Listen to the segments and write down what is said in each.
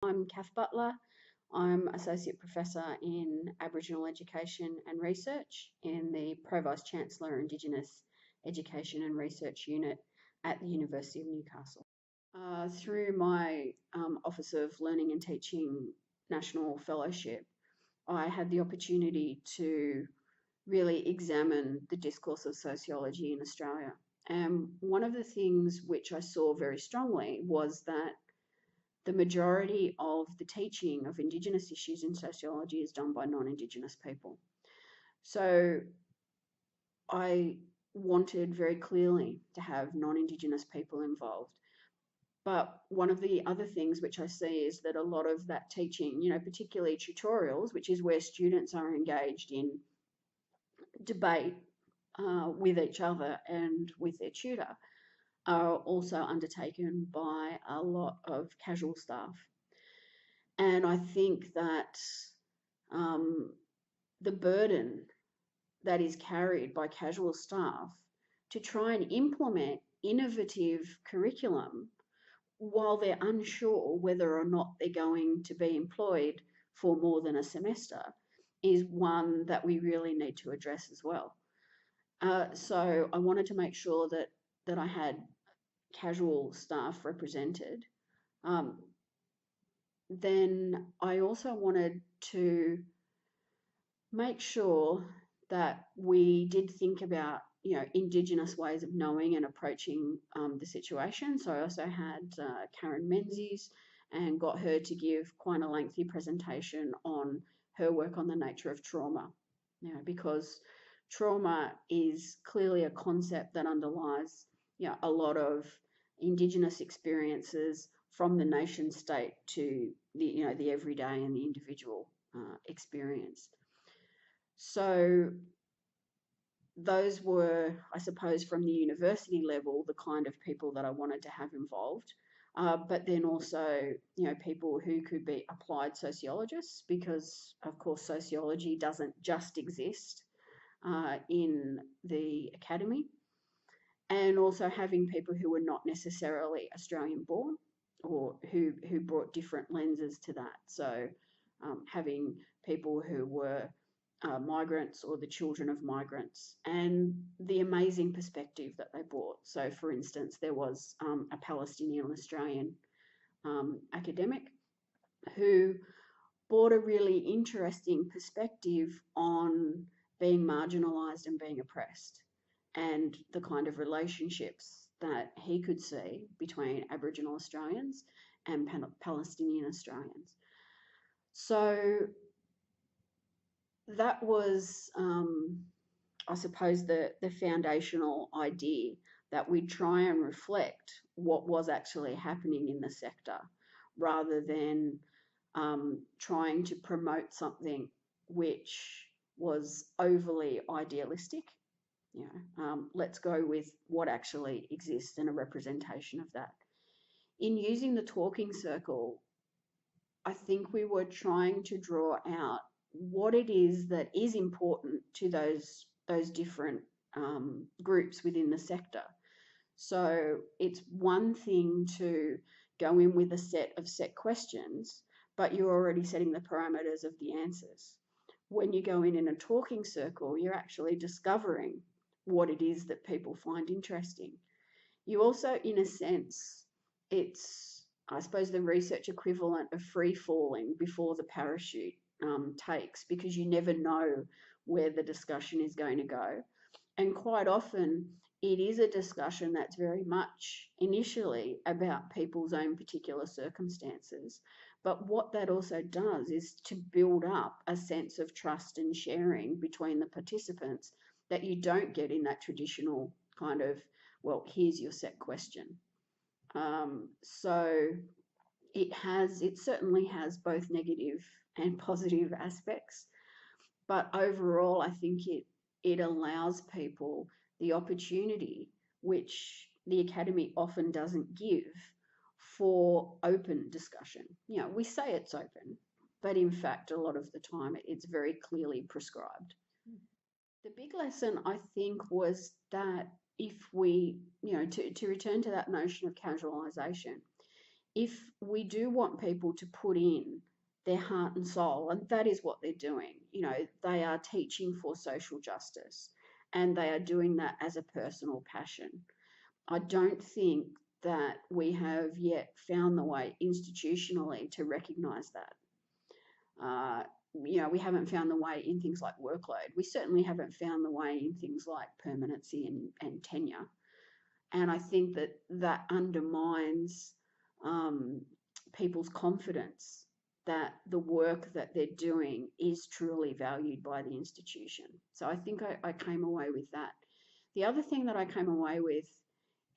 I'm Kath Butler. I'm Associate Professor in Aboriginal Education and Research in the Pro Vice Chancellor Indigenous Education and Research Unit at the University of Newcastle. Through my Office of Learning and Teaching National Fellowship, I had the opportunity to really examine the discourse of sociology in Australia. And one of the things which I saw very strongly was that the majority of the teaching of Indigenous issues in sociology is done by non-Indigenous people. So I wanted very clearly to have non-Indigenous people involved. But one of the other things which I see is that a lot of that teaching, particularly tutorials, which is where students are engaged in debate with each other and with their tutor, are also undertaken by a lot of casual staff. And I think that the burden that is carried by casual staff to try and implement innovative curriculum while they're unsure whether or not they're going to be employed for more than a semester is one that we really need to address as well. So I wanted to make sure that I had casual staff represented. Then I also wanted to make sure that we did think about Indigenous ways of knowing and approaching the situation. So I also had Karen Menzies and got her to give quite a lengthy presentation on her work on the nature of trauma, because trauma is clearly a concept that underlies a lot of Indigenous experiences from the nation state to the everyday and the individual experience. So those were, I suppose, from the university level, the kind of people that I wanted to have involved. But then also, people who could be applied sociologists, because of course sociology doesn't just exist in the academy, and also having people who were not necessarily Australian born or who brought different lenses to that. So having people who were migrants or the children of migrants and the amazing perspective that they brought. So for instance, there was a Palestinian Australian academic who brought a really interesting perspective on being marginalised and being oppressed and the kind of relationships that he could see between Aboriginal Australians and Palestinian Australians. So that was, I suppose, the foundational idea that we try and reflect what was actually happening in the sector rather than trying to promote something which was overly idealistic. Let's go with what actually exists and a representation of that. In using the talking circle, I think we were trying to draw out what it is that is important to those different groups within the sector. So it's one thing to go in with a set of set questions, but you're already setting the parameters of the answers. When you go in a talking circle, you're actually discovering what it is that people find interesting. You also, in a sense, it's, I suppose, the research equivalent of free falling before the parachute takes, because you never know where the discussion is going to go. And quite often, it is a discussion that's very much initially about people's own particular circumstances. But what that also does is to build up a sense of trust and sharing between the participants that you don't get in that traditional kind of, well, here's your set question. So it certainly has both negative and positive aspects, but overall, I think it allows people the opportunity, which the academy often doesn't give, for open discussion. We say it's open, but in fact, a lot of the time it's very clearly prescribed. The big lesson, I think, was that if we, to return to that notion of casualisation, if we do want people to put in their heart and soul, and that is what they're doing, they are teaching for social justice and they are doing that as a personal passion. I don't think that we have yet found the way institutionally to recognise that. Uh, we haven't found the way in things like workload. We certainly haven't found the way in things like permanency and tenure. And I think that that undermines people's confidence that the work that they're doing is truly valued by the institution. So I think I came away with that. The other thing that I came away with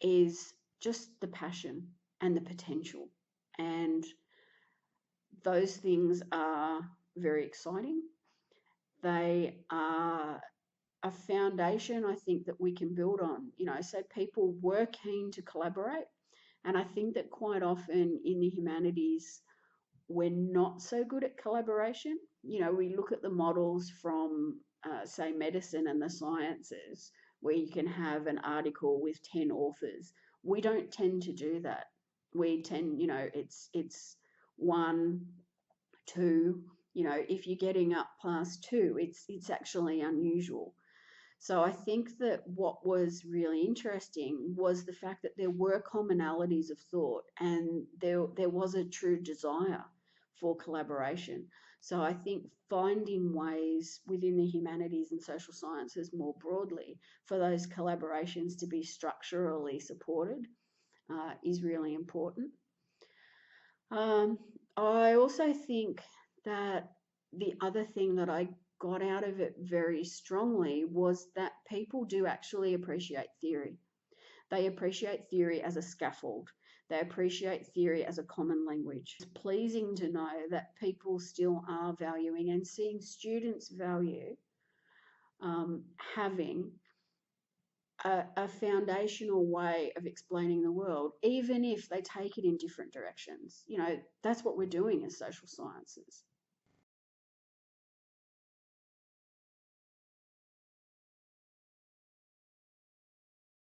is just the passion and the potential. And those things are very exciting. They are a foundation, I think, that we can build on. So people were keen to collaborate. And I think that quite often in the humanities, we're not so good at collaboration. We look at the models from, say, medicine and the sciences, where you can have an article with 10 authors. We don't tend to do that. We tend, it's one, two, if you're getting up past two, it's actually unusual. So I think that what was really interesting was the fact that there were commonalities of thought and there was a true desire for collaboration. So I think finding ways within the humanities and social sciences more broadly for those collaborations to be structurally supported is really important. I also think that the other thing that I got out of it very strongly was that people do actually appreciate theory. They appreciate theory as a scaffold. They appreciate theory as a common language. It's pleasing to know that people still are valuing and seeing students value having a foundational way of explaining the world, even if they take it in different directions. That's what we're doing as social sciences.